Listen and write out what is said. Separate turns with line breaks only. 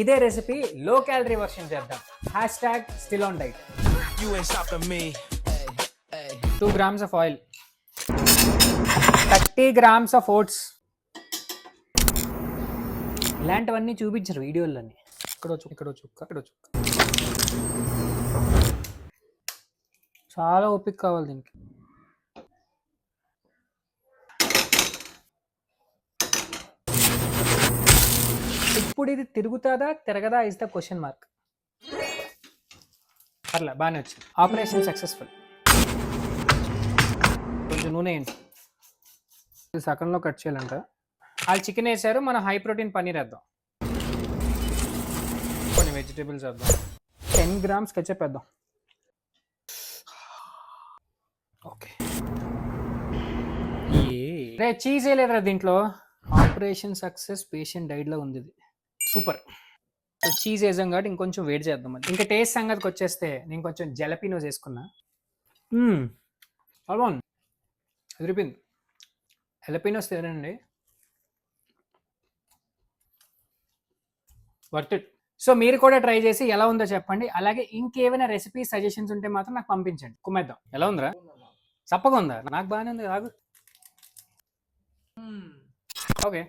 ఇదే recipe low calorie version చేద్దాం. #StillOnDiet. 2 grams of oil, 30 grams of oats. ఇలాంటివన్నీ చూపించరు వీడియోలని. ఇక్కడో చుక్క. చాలా ఓపిక కావాలి దీనికి. ఇప్పుడు ఇది తిరుగుతుందా తిరగదా ఇస్ ద క్వశ్చన్ మార్క్. పర్లే బాగానే వచ్చింది. Operation successful. కొంచెం నూనె ఏంటి ఇది సగంలో కట్ చేయాలంట. వాళ్ళు చికెన్ వేసారు, మనం హై ప్రోటీన్ పన్నీర్ వేద్దాం. కొన్ని వెజిటేబుల్స్ వేద్దాం. 10 grams కెచప్ వేద్దాం. ఓకే, రే చీజ్ వేయలేదురా దీంట్లో. ఆపరేషన్ సక్సెస్ పేషెంట్ డైట్లో ఉంది ఇది. సూపర్. సో చీజ్ వేసాం కాబట్టి ఇంకొంచెం వేడి చేద్దాం. అది ఇంకా టేస్ట్ సంగతికి వచ్చేస్తే నేను కొంచెం జలపినోస్ వేసుకున్నా. బాగుంది, అదిరిపోయింది. జలపినోస్ తినండి, వర్త్ ఇట్. సో మీరు కూడా ట్రై చేసి ఎలా ఉందో చెప్పండి. అలాగే ఇంకేమైనా రెసిపీ సజెషన్స్ ఉంటే మాత్రం నాకు పంపించండి. కుమ్మేద్దాం. ఎలా ఉందిరా? చప్పగా ఉందా? నాకు బాగానే ఉంది. రాగు. ఓకే.